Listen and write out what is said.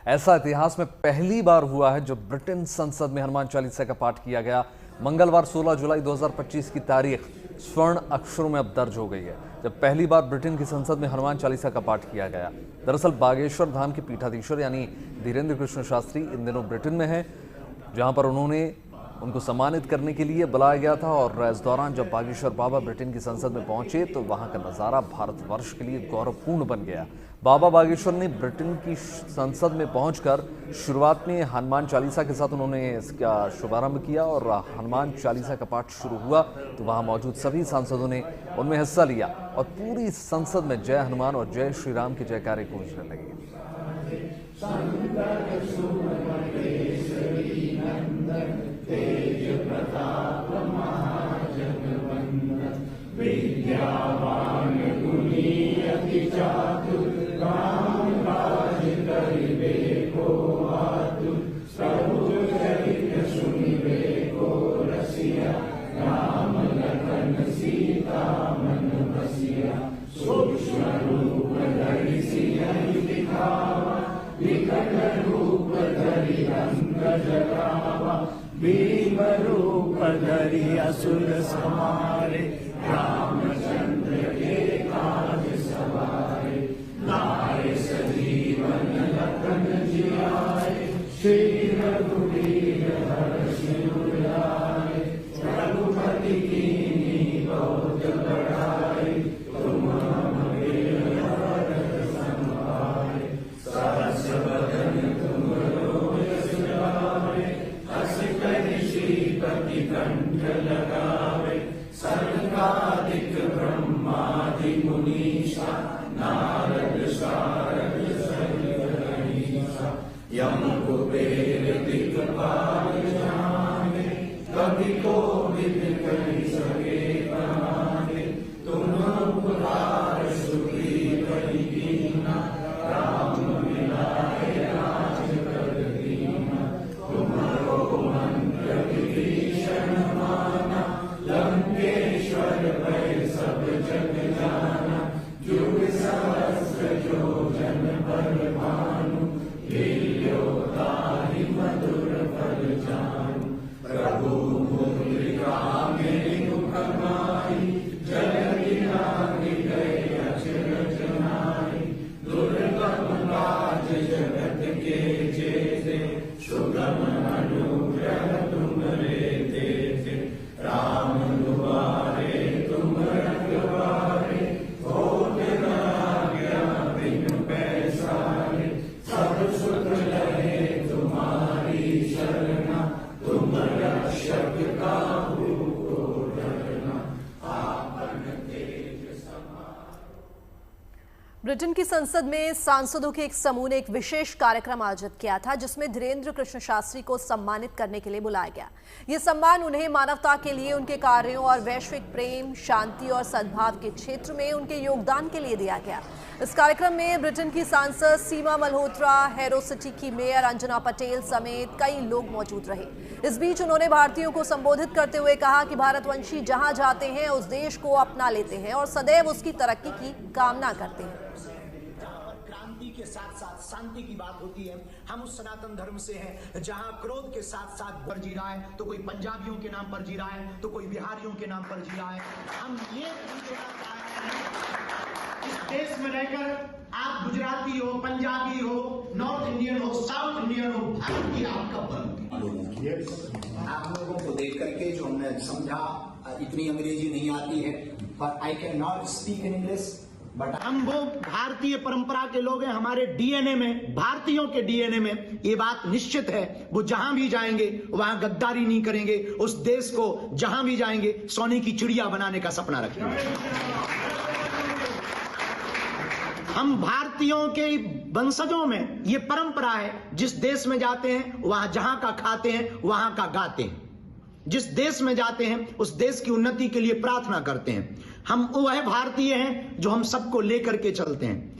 ऐसा इतिहास में पहली बार हुआ है जब ब्रिटेन संसद में हनुमान चालीसा का पाठ किया गया। मंगलवार 16 जुलाई 2025 की तारीख स्वर्ण अक्षरों में अब दर्ज हो गई है, जब पहली बार ब्रिटेन की संसद में हनुमान चालीसा का पाठ किया गया। दरअसल बागेश्वर धाम के पीठाधीश्वर यानी धीरेन्द्र कृष्ण शास्त्री इन दिनों ब्रिटेन में हैं, जहां पर उनको सम्मानित करने के लिए बुलाया गया था। और इस दौरान जब बागेश्वर बाबा ब्रिटेन की संसद में पहुंचे तो वहां का नज़ारा भारतवर्ष के लिए गौरवपूर्ण बन गया। बाबा बागेश्वर ने ब्रिटेन की संसद में पहुंचकर शुरुआत में हनुमान चालीसा के साथ उन्होंने इसका शुभारंभ किया और हनुमान चालीसा का पाठ शुरू हुआ तो वहां मौजूद सभी सांसदों ने उनमें हिस्सा लिया और पूरी संसद में जय हनुमान और जय श्री राम की जयकारे गूंजने लगी। भीम रूप धरि असुर संहारे, रामचंद्र के काज सवारे। लाए सजीवन लखन जियाए, श्री रघुवीर हर्षि उर रघुपति कीन्ही बहुत बड़ाई। तुम हमरे भरत संभाए, सहस बदन तुमरो यश गावे। हस कहि श्रीपति कंठ लगावे, सनकादिक ब्रह्मादि मुनीषा। नारद शारद सहित गणेशा, यम कुबेर दिक्पाल जाने। कवि कोविद कहि सके कहाने, तुम उपकार सुग्रीव ही कीन्हा। राम मिलाए राज कर दीन्हा, तुम्हारो मंत्र विभीषण माना। लंकेश्वर भय सब जग जाना, जुग सहस्र जो जन पर भानु। लील्यो ताहि मधुर फल जानु, प्रभु मुद्रिका मेरि मुख माहि। जलधि लांघि गए अचरज नाहि, दुर्गम काज जगत के जेते। सुगम अनुग्रह तुम्हरे तेते, राम दुआरे तुम रखवारे। होत न आज्ञा बिनु पैसारे, सब सुख लहे तुम्हारी शरणा। तुम रक्षक काहू को डरना, आपन तेज समारो। ब्रिटेन की संसद में सांसदों के एक समूह ने एक विशेष कार्यक्रम आयोजित किया था, जिसमें धीरेन्द्र कृष्ण शास्त्री को सम्मानित करने के लिए बुलाया गया। ये सम्मान उन्हें मानवता के लिए उनके कार्यों और वैश्विक प्रेम, शांति और सद्भाव के क्षेत्र में उनके योगदान के लिए दिया गया। इस कार्यक्रम में ब्रिटेन की सांसद सीमा मल्होत्रा, हैरो सिटी की मेयर अंजना पटेल समेत कई लोग मौजूद रहे। इस बीच उन्होंने भारतीयों को संबोधित करते हुए कहा कि भारतवंशी जहां जाते हैं उस देश को अपना लेते हैं और सदैव उसकी तरक्की की कामना करते हैं। क्रांति के साथ साथ शांति की बात होती है। हम उस सनातन धर्म से हैं जहां क्रोध के साथ साथ पर जी रहा है, तो कोई पंजाबियों के नाम पर जी रहा है, तो कोई बिहारियों के नाम पर जी रहा है। हम ये इस देश में रहकर आप गुजराती हो, पंजाबी हो, नॉर्थ इंडियन हो, साउथ इंडियन हो, भारत की आपका आप लोगों को देख करके जो हमने समझा, इतनी अंग्रेजी नहीं आती है, पर I can not speak in English. But हम वो भारतीय परंपरा के लोग हैं, हमारे डीएनए में, भारतीयों के डीएनए में ये बात निश्चित है। वो जहां भी जाएंगे वहां गद्दारी नहीं करेंगे, उस देश को जहां भी जाएंगे सोने की चिड़िया बनाने का सपना रखेंगे। हम भारतीयों के वंशजों में ये परंपरा है, जिस देश में जाते हैं वहां जहां का खाते हैं वहां का गाते हैं। जिस देश में जाते हैं उस देश की उन्नति के लिए प्रार्थना करते हैं। हम वह भारतीय हैं जो हम सबको लेकर के चलते हैं।